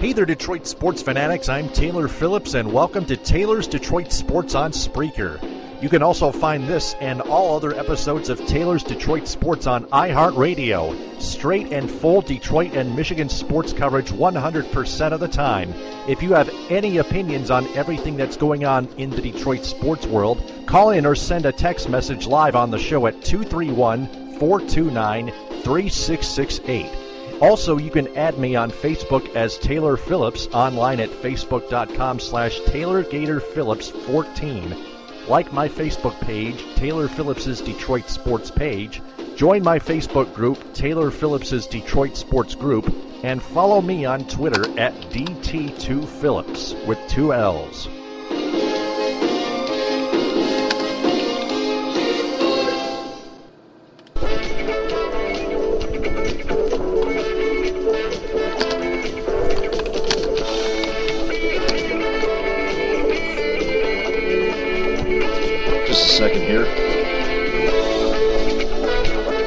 Hey there, Detroit sports fanatics. I'm Taylor Phillips, and welcome to Taylor's Detroit Sports on Spreaker. You can also find this and all other episodes of Taylor's Detroit Sports on iHeartRadio. Straight and full Detroit and Michigan sports coverage 100% of the time. If you have any opinions on everything that's going on in the Detroit sports world, call in or send a text message live on the show at 231-429-3668. Also, you can add me on Facebook as Taylor Phillips, online at facebook.com/TaylorGatorPhillips14. Like my Facebook page, Taylor Phillips's Detroit Sports page. Join my Facebook group, Taylor Phillips's Detroit Sports Group. And follow me on Twitter at DT2Phillips with 2 L's. Second here.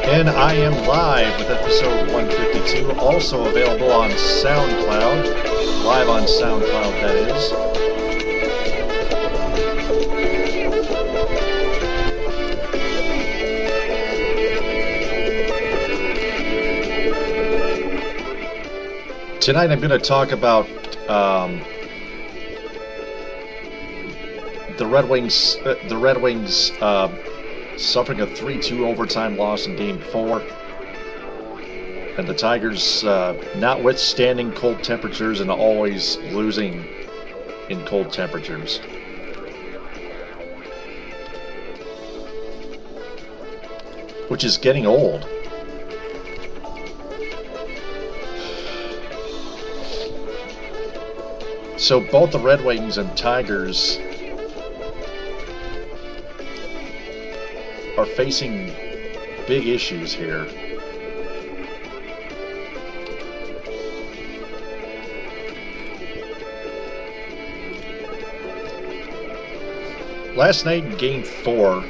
And I am live with episode 152, also available on SoundCloud. Live on SoundCloud, that is. Tonight I'm going to talk about the Red Wings suffering a 3-2 overtime loss in Game 4. And the Tigers notwithstanding cold temperatures and always losing in cold temperatures. Which is getting old. So both the Red Wings and Tigers are facing big issues here. Last night in Game 4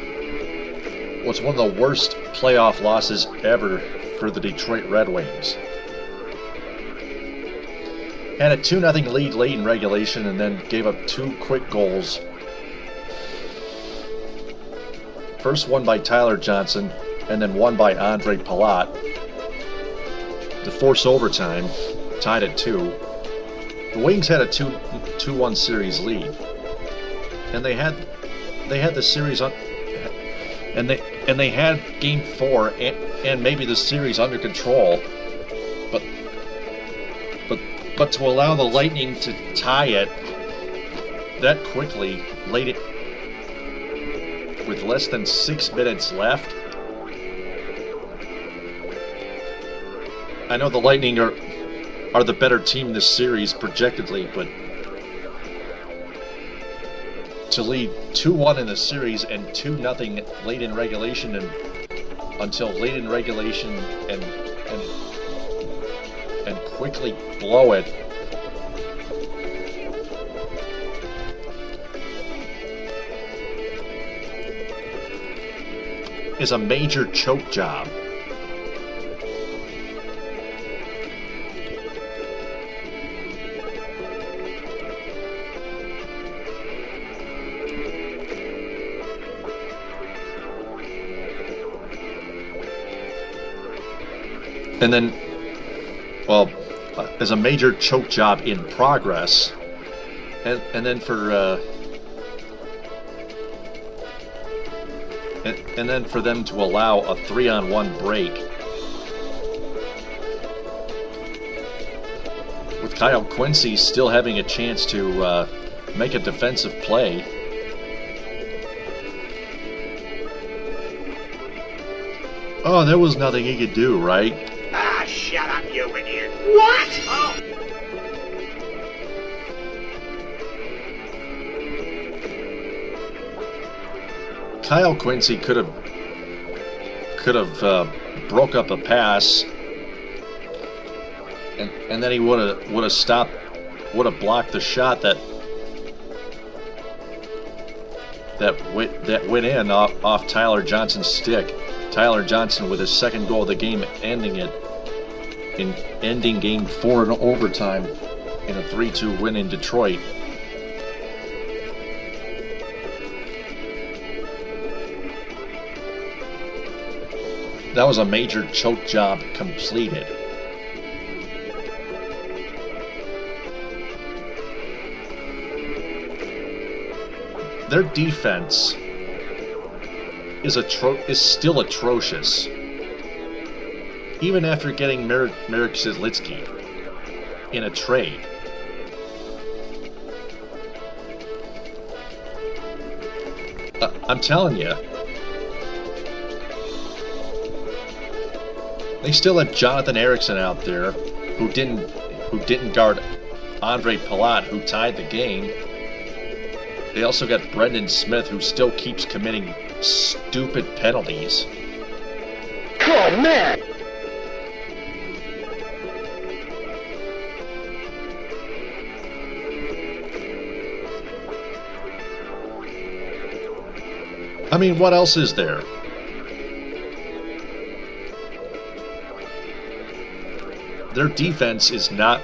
was one of the worst playoff losses ever for the Detroit Red Wings. Had a 2-0 lead late in regulation and then gave up 2 quick goals. First one by Tyler Johnson, and then one by Andre Palat to force overtime, tied at 2. The Wings had a 2-1 series lead, and they had the series on, and they had Game 4 and maybe the series under control, but to allow the Lightning to tie it that quickly late it. With less than 6 minutes left. I know the Lightning are the better team in this series projectedly, but to lead 2-1 in the series and 2-0 late in regulation and until late in regulation and quickly blow it. Is a major choke job. And then, well, as a major choke job in progress, and then for and then for them to allow a 3-on-1 break with Kyle Quincy still having a chance to make a defensive play. Oh, there was nothing he could do, right? Ah, shut up, you idiot. What? Oh. Kyle Quincy could have broke up a pass, and then he would have stopped, would have blocked the shot that went in off Tyler Johnson's stick. Tyler Johnson with his second goal of the game, ending Game 4 in overtime. in a 3-2 win in Detroit. That was a major choke job completed. Their defense is still atrocious, even after getting Marek Zizlitsky in a trade. I'm telling you, they still have Jonathan Ericsson out there, who didn't guard Andre Palat, who tied the game. They also got Brendan Smith, who still keeps committing stupid penalties. Oh, man! I mean, what else is there? Their defense is not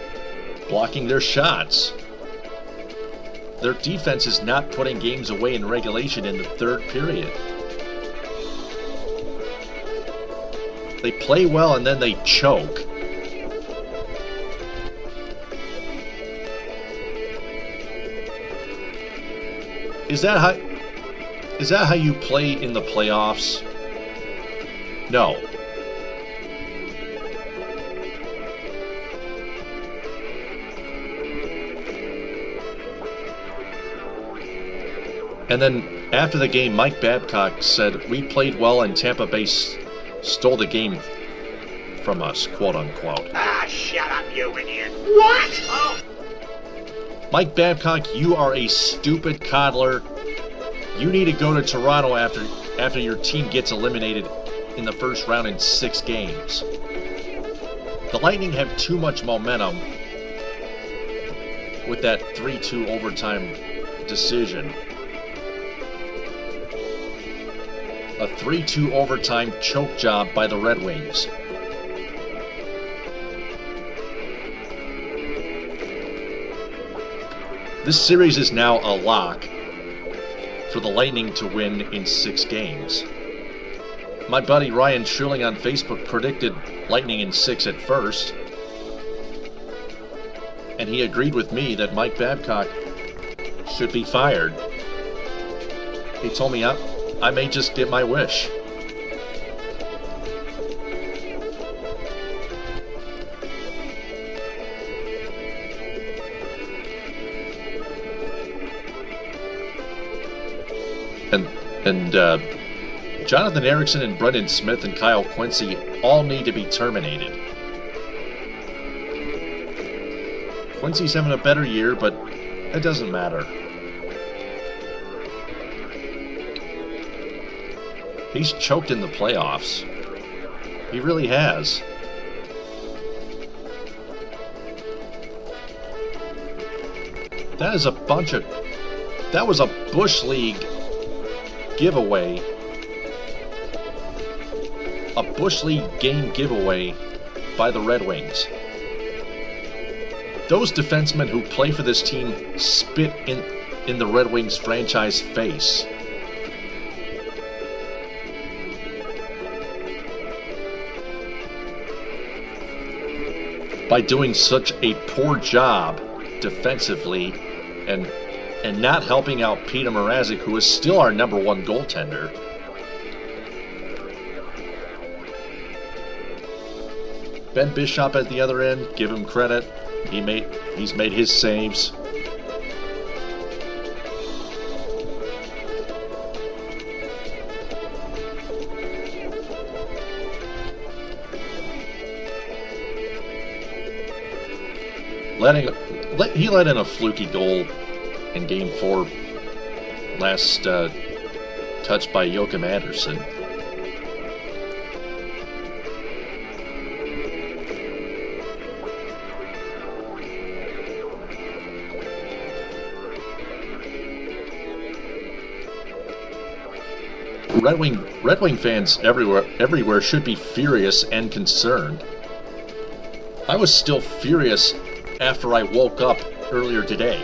blocking their shots. Their defense is not putting games away in regulation in the third period. They play well and then they choke. Is that how you play in the playoffs? No. And then after the game, Mike Babcock said, "We played well and Tampa Bay stole the game from us," quote unquote. Ah, shut up, you idiot. What? Oh. Mike Babcock, you are a stupid coddler. You need to go to Toronto after your team gets eliminated in the first round in 6 games. The Lightning have too much momentum with that 3-2 overtime decision. A 3-2 overtime choke job by the Red Wings. This series is now a lock for the Lightning to win in 6 games. My buddy Ryan Schuling on Facebook predicted Lightning in 6 at first, and he agreed with me that Mike Babcock should be fired. He told me I may just get my wish. And Jonathan Ericsson and Brendan Smith and Kyle Quincy all need to be terminated. Quincy's having a better year, but it doesn't matter. He's choked in the playoffs. He really has. That was a Bush League giveaway. A Bush League game giveaway by the Red Wings. Those defensemen who play for this team spit in the Red Wings franchise face. By doing such a poor job defensively and not helping out Peter Mrazek, who is still our number 1 goaltender. Ben Bishop at the other end, give him credit. He's made his saves. He let in a fluky goal in Game 4 last touched by Joachim Andersen. Red Wing fans everywhere should be furious and concerned. I was still furious after I woke up earlier today.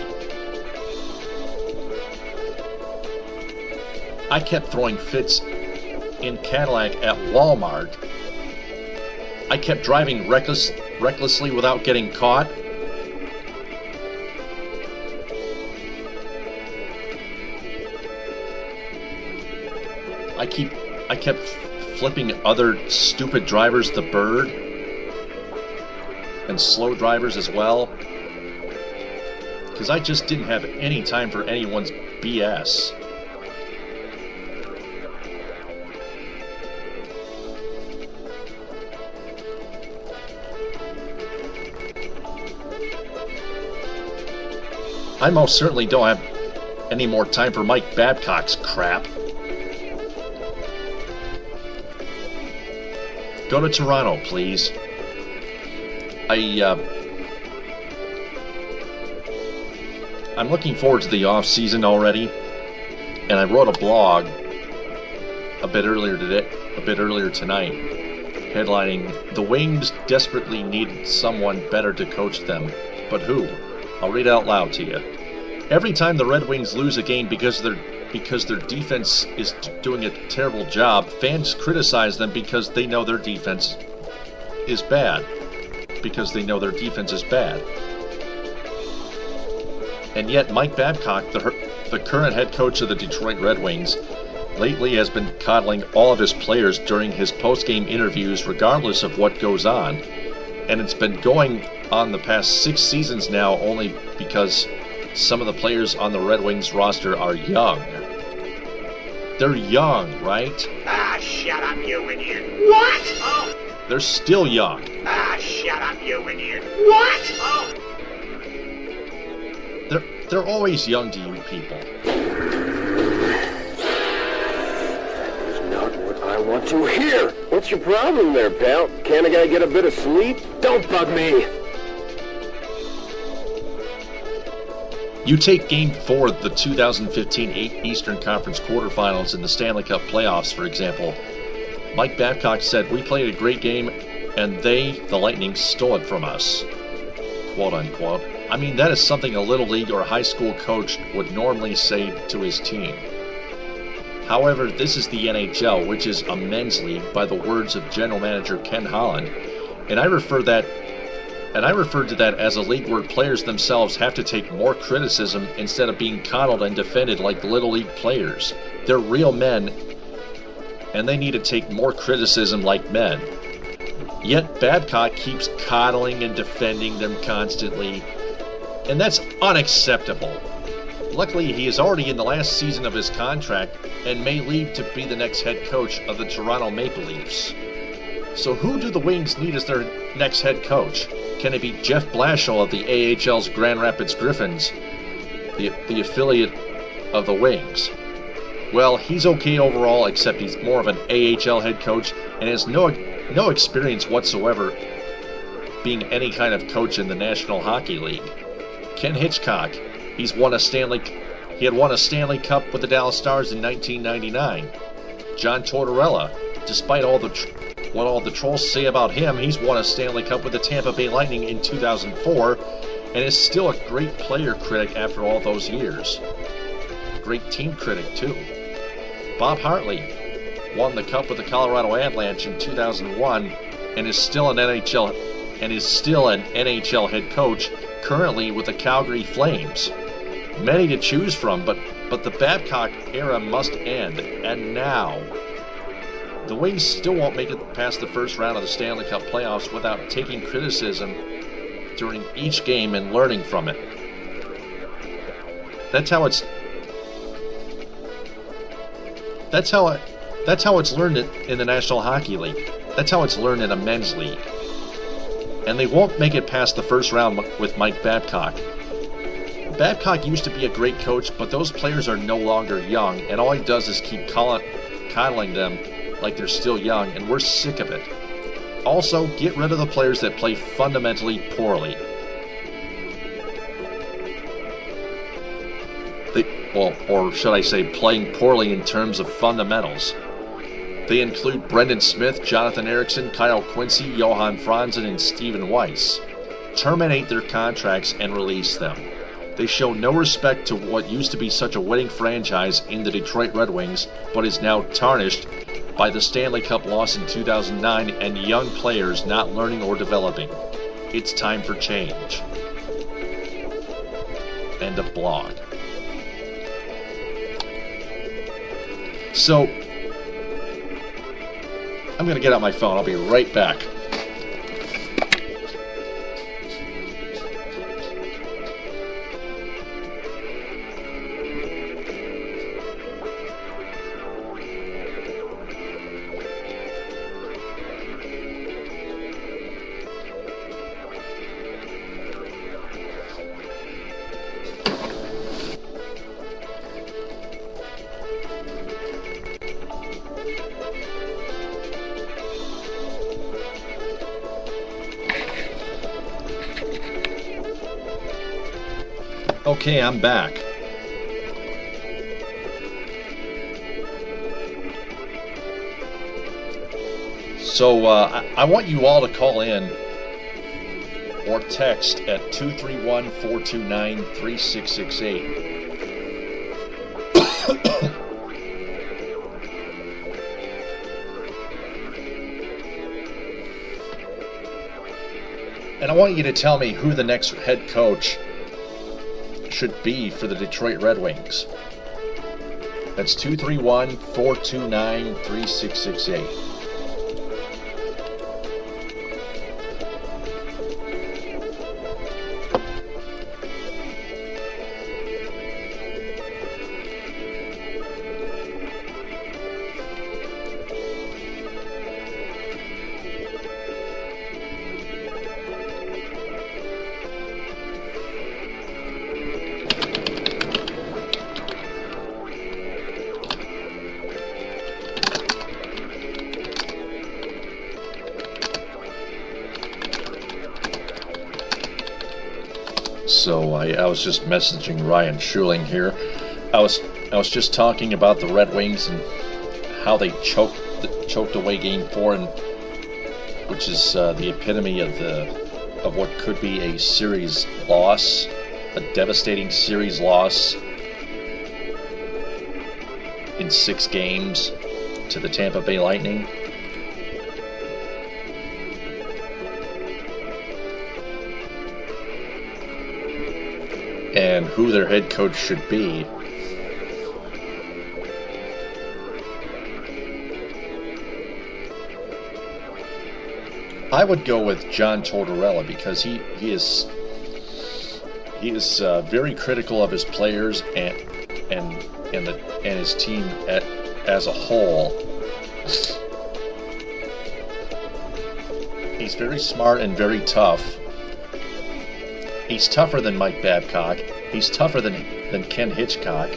I kept throwing fits in Cadillac at Walmart. I kept driving recklessly without getting caught. I kept flipping other stupid drivers the bird, and slow drivers as well, because I just didn't have any time for anyone's BS. I most certainly don't have any more time for Mike Babcock's crap. Go to Toronto, please. I'm looking forward to the off-season already, and I wrote a blog a bit earlier tonight, headlining, "The Wings desperately need someone better to coach them, but who?" I'll read it out loud to you. Every time the Red Wings lose a game because their defense is doing a terrible job, fans criticize them because they know their defense is bad. And yet Mike Babcock, the current head coach of the Detroit Red Wings, lately has been coddling all of his players during his post-game interviews regardless of what goes on. And it's been going on the past 6 seasons now only because some of the players on the Red Wings roster are young. They're young, right? Ah, shut up, you idiot. What? Oh. They're still young. Ah, shut up, you idiot. What? Oh. They're always young to you people. That's not what I want to hear. What's your problem there, pal? Can't a guy get a bit of sleep? Don't bug me. You take Game 4 of the 2015 Eastern Conference quarterfinals in the Stanley Cup playoffs, for example. Mike Babcock said, "We played a great game, and the Lightning, stole it from us." Quote unquote. I mean, that is something a Little League or high school coach would normally say to his team. However, this is the NHL, which is a men's league by the words of General Manager Ken Holland, and I referred to that as a league where players themselves have to take more criticism instead of being coddled and defended like Little League players. They're real men, and they need to take more criticism like men. Yet Babcock keeps coddling and defending them constantly, and that's unacceptable. Luckily, he is already in the last season of his contract and may leave to be the next head coach of the Toronto Maple Leafs. So who do the Wings need as their next head coach? Can it be Jeff Blashill of the AHL's Grand Rapids Griffins, the affiliate of the Wings? Well, he's okay overall, except he's more of an AHL head coach and has no experience whatsoever being any kind of coach in the National Hockey League. Ken Hitchcock, he had won a Stanley Cup with the Dallas Stars in 1999. John Tortorella, despite what all the trolls say about him, he's won a Stanley Cup with the Tampa Bay Lightning in 2004 and is still a great player critic after all those years. Great team critic, too. Bob Hartley won the Cup with the Colorado Avalanche in 2001 and is still an NHL head coach, currently with the Calgary Flames. Many to choose from, but the Babcock era must end, and now. The Wings still won't make it past the first round of the Stanley Cup playoffs without taking criticism during each game and learning from it. That's how it's learned in the National Hockey League. That's how it's learned in a men's league. And they won't make it past the first round with Mike Babcock. Babcock used to be a great coach, but those players are no longer young, and all he does is keep coddling them like they're still young, and we're sick of it. Also, get rid of the players that play fundamentally poorly. Or should I say playing poorly in terms of fundamentals. They include Brendan Smith, Jonathan Eriksson, Kyle Quincy, Johan Franzen, and Stephen Weiss. terminate their contracts and release them. They show no respect to what used to be such a winning franchise in the Detroit Red Wings, but is now tarnished by the Stanley Cup loss in 2009 and young players not learning or developing. It's time for change. End of blog. So, I'm going to get out my phone. I'll be right back. Okay, I'm back. So I want you all to call in or text at 231-429-3668. And I want you to tell me who the next head coach should be for the Detroit Red Wings. That's 231-429-3668. So I was just messaging Ryan Schuling here. I was just talking about the Red Wings and how they choked away Game 4, and which is the epitome of what could be a series loss, a devastating series loss in 6 games to the Tampa Bay Lightning. And who their head coach should be. I would go with John Tortorella because he is very critical of his players and his team as a whole. He's very smart and very tough. He's tougher than Mike Babcock. He's tougher than Ken Hitchcock.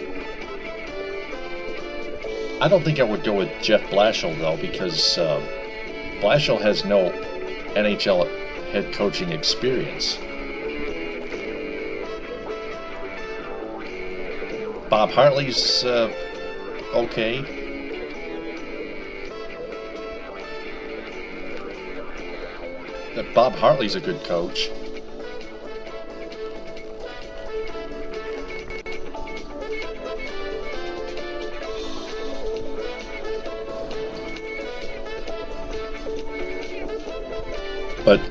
I don't think I would go with Jeff Blashill, though, because Blashill has no NHL head coaching experience. Bob Hartley's okay. Bob Hartley's a good coach. But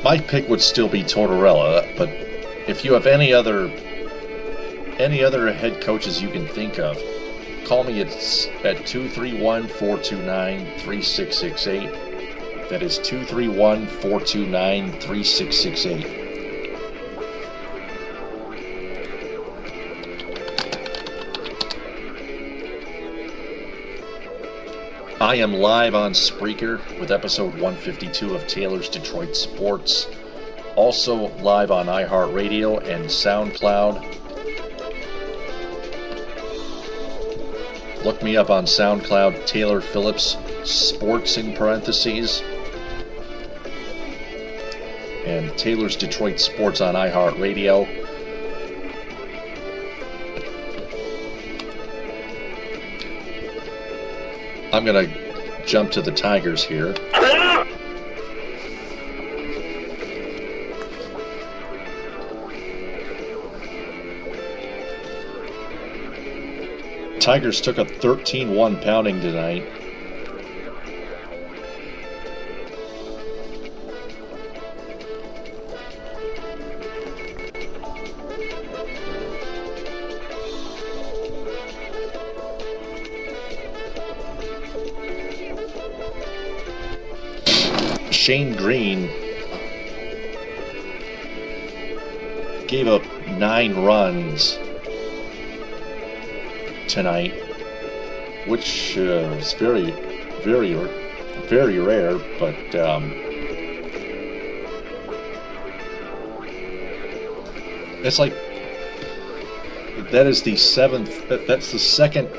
my pick would still be Tortorella. But if you have any other head coaches you can think of, call me at 231-429-3668. That is 231-429-3668. I am live on Spreaker with episode 152 of Taylor's Detroit Sports. Also live on iHeartRadio and SoundCloud. Look me up on SoundCloud, Taylor Phillips Sports in parentheses. And Taylor's Detroit Sports on iHeartRadio. I'm going to jump to the Tigers here. Tigers took a 13-1 pounding tonight. Shane Green gave up 9 runs tonight, which is very, very, very rare, but it's like that's the second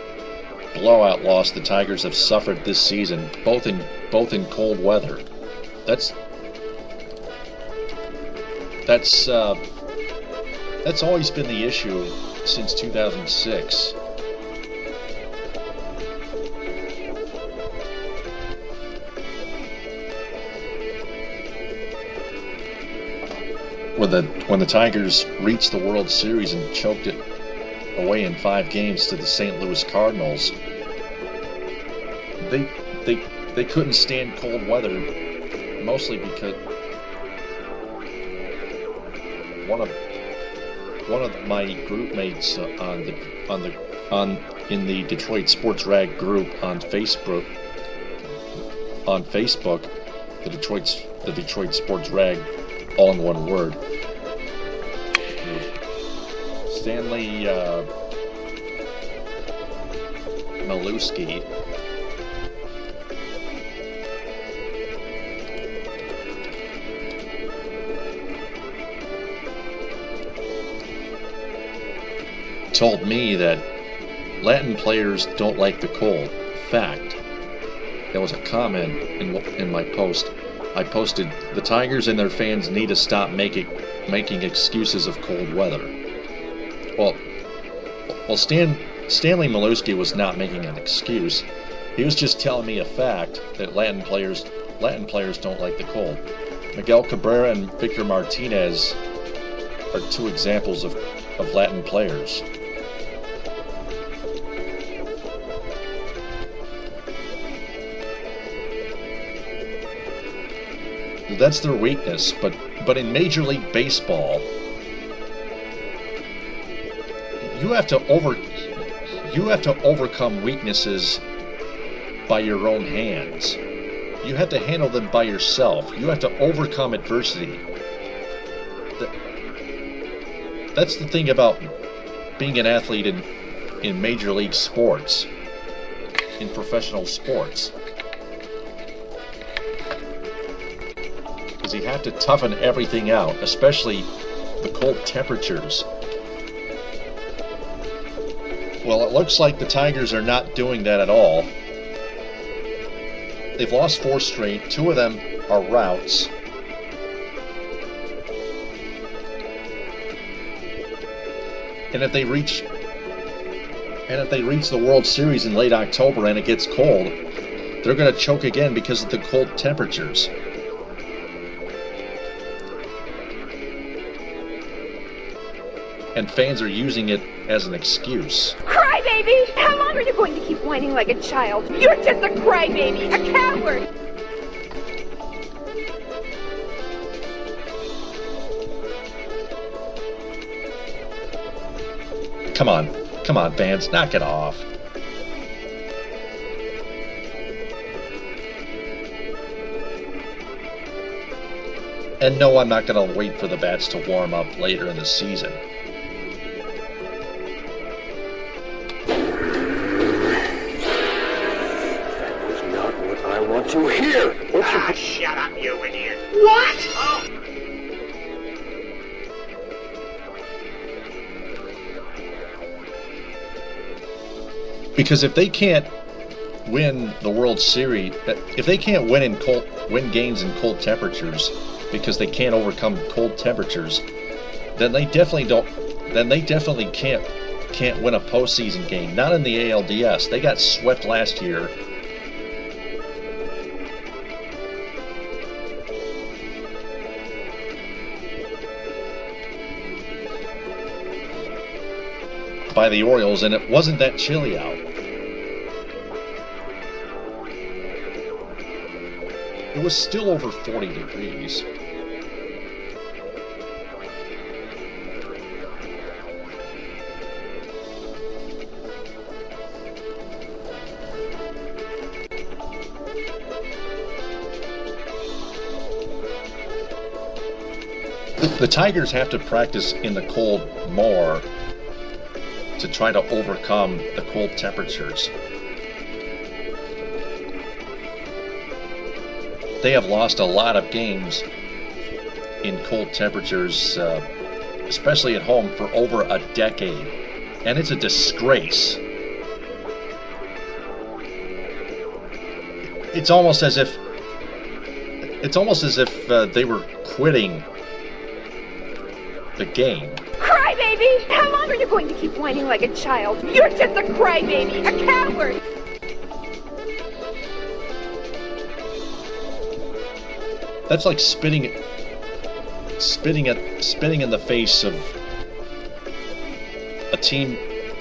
blowout loss the Tigers have suffered this season, both in cold weather. That's always been the issue since 2006. When the Tigers reached the World Series and choked it away in 5 games to the St. Louis Cardinals, they couldn't stand cold weather, mostly because one of my group mates in the Detroit Sports Rag group on Facebook, the Detroit Sports Rag, all in one word, Stanley Maluski told me that Latin players don't like the cold. Fact. That was a comment in my post. I posted, the Tigers and their fans need to stop making excuses of cold weather. Well, Stanley Maluski was not making an excuse. He was just telling me a fact that Latin players don't like the cold. Miguel Cabrera and Victor Martinez are 2 examples of Latin players. That's their weakness, but in Major League Baseball, you have to overcome weaknesses by your own hands. You have to handle them by yourself. You have to overcome adversity. That's the thing about being an athlete in Major League sports, in professional sports. Because you have to toughen everything out, especially the cold temperatures. Well, it looks like the Tigers are not doing that at all. They've lost 4 straight. 2 of them are routs. And if they reach the World Series in late October and it gets cold, they're going to choke again because of the cold temperatures. And fans are using it as an excuse. Crybaby! How long are you going to keep whining like a child? You're just a crybaby, a coward! Come on, fans, knock it off. And no, I'm not going to wait for the bats to warm up later in the season. To hear. Shut up, you idiot. What? Oh. Because if they can't win the World Series, if they can't win games in cold temperatures because they can't overcome cold temperatures, then they definitely can't win a postseason game. Not in the ALDS. They got swept last year. by the Orioles, and it wasn't that chilly out. It was still over 40 degrees. The Tigers have to practice in the cold more to try to overcome the cold temperatures. They have lost a lot of games in cold temperatures, especially at home, for over a decade. And it's a disgrace. It's almost as if they were quitting the game. Crybaby! How long are you going to keep whining like a child? You're just a crybaby, a coward! That's like spitting in the face of a team,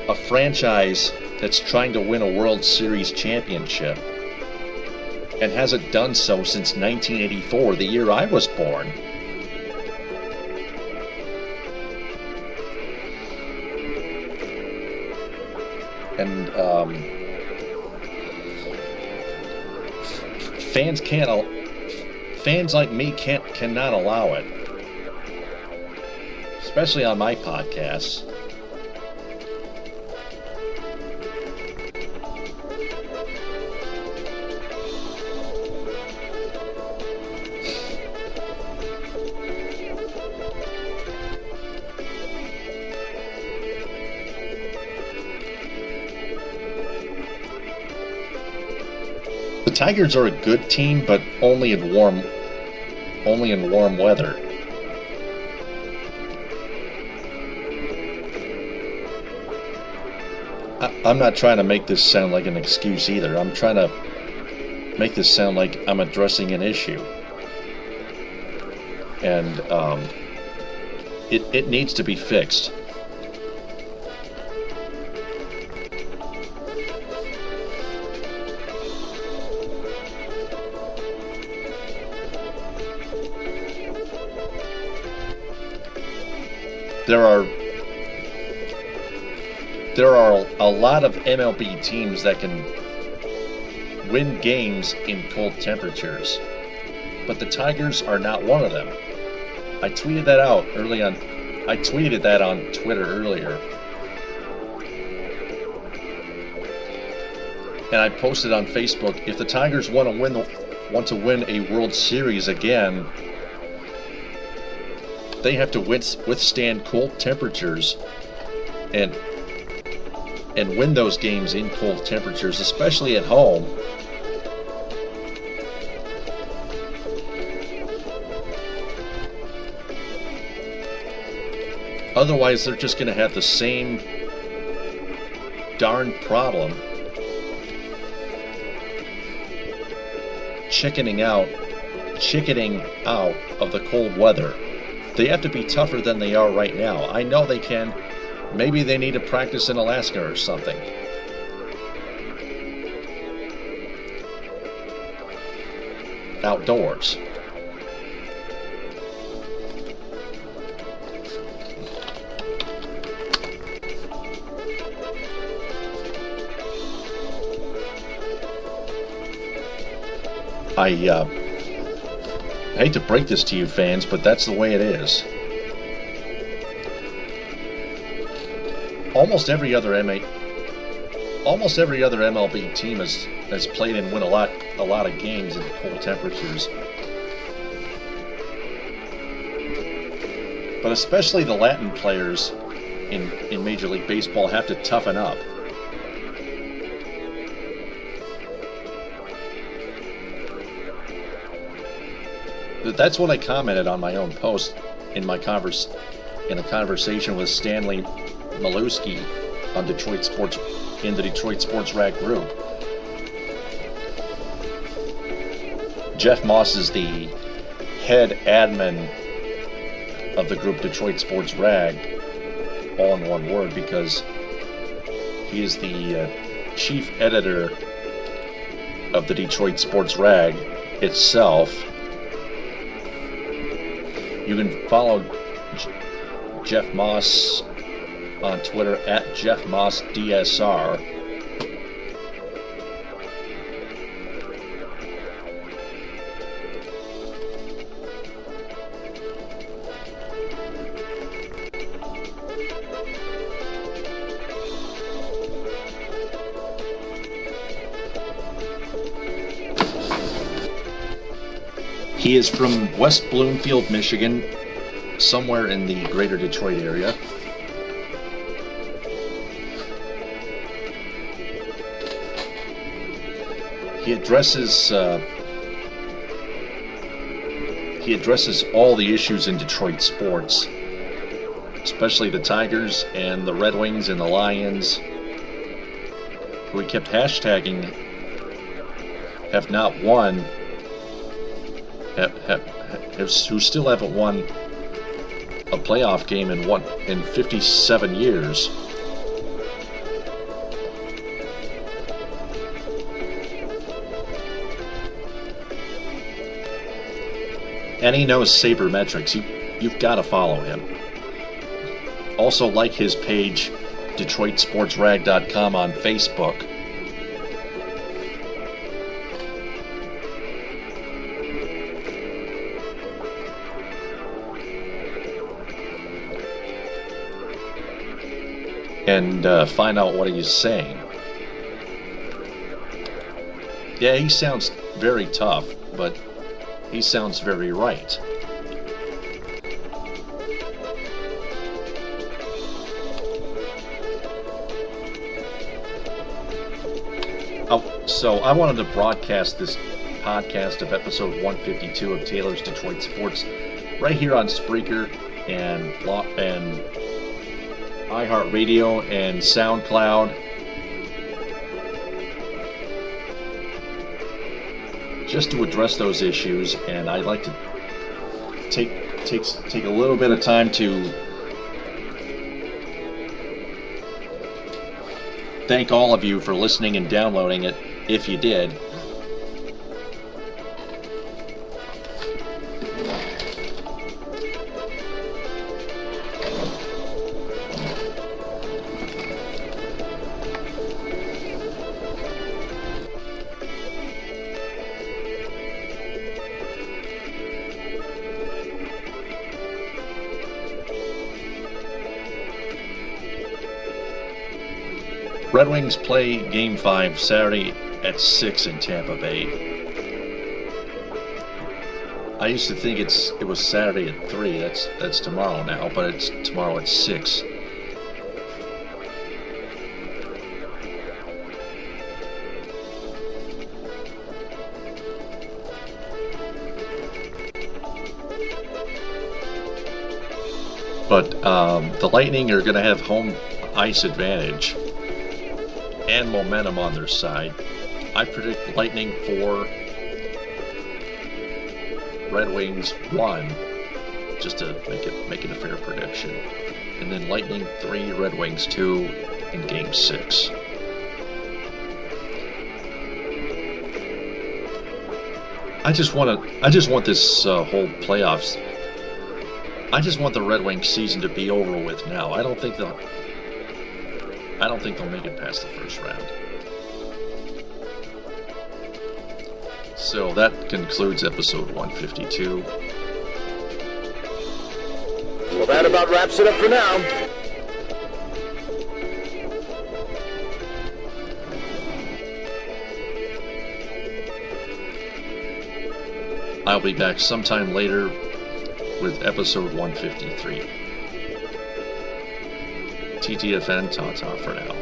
a franchise that's trying to win a World Series championship and hasn't done so since 1984, the year I was born. And fans like me cannot allow it, especially on my podcasts. The Tigers are a good team, but only in warm weather. I'm not trying to make this sound like an excuse either. I'm trying to make this sound like I'm addressing an issue. And it needs to be fixed. There are a lot of MLB teams that can win games in cold temperatures, but the Tigers are not one of them. I tweeted that out early on. I tweeted that on Twitter earlier, and I posted on Facebook. If the Tigers want to win a World Series again, they have to withstand cold temperatures and win those games in cold temperatures, especially at home. Otherwise, they're just going to have the same darn problem chickening out of the cold weather. They have to be tougher than they are right now. I know they can. Maybe they need to practice in Alaska or something. Outdoors. I hate to break this to you fans, but that's the way it is. Almost every other MLB team has played and won a lot of games in cold temperatures. But especially the Latin players in Major League Baseball have to toughen up. That's what I commented on my own post in a conversation with Stanley Maluski on in the Detroit Sports Rag group. Jeff Moss is the head admin of the group Detroit Sports Rag, all in one word, because He is the chief editor of the Detroit Sports Rag itself. You can follow Jeff Moss on Twitter at JeffMossDSR. He is from West Bloomfield, Michigan, somewhere in the greater Detroit area. He addresses all the issues in Detroit sports, especially the Tigers and the Red Wings and the Lions, who he kept hashtagging have not won. Who still haven't won a playoff game in 57 years. And he knows sabermetrics. You've got to follow him. Also like his page, DetroitSportsRag.com on Facebook. And find out what he's saying. Yeah, he sounds very tough, but he sounds very right. So I wanted to broadcast this podcast of episode 152 of Taylor's Detroit Sports right here on Spreaker and iHeartRadio and SoundCloud. Just to address those issues, and I'd like to take a little bit of time to thank all of you for listening and downloading it, if you did. Red Wings play Game 5 Saturday at 6 in Tampa Bay. I used to think it was Saturday at 3. That's tomorrow now, but it's tomorrow at 6. But the Lightning are going to have home ice advantage and momentum on their side. I predict Lightning 4, Red Wings 1, just to make it a fair prediction. And then Lightning 3, Red Wings 2 in Game 6. I just want this whole playoffs. I just want the Red Wings season to be over with now. I don't think they'll make it past the first round. So that concludes episode 152. Well, that about wraps it up for now. I'll be back sometime later with episode 153. TTFN, ta-ta for now.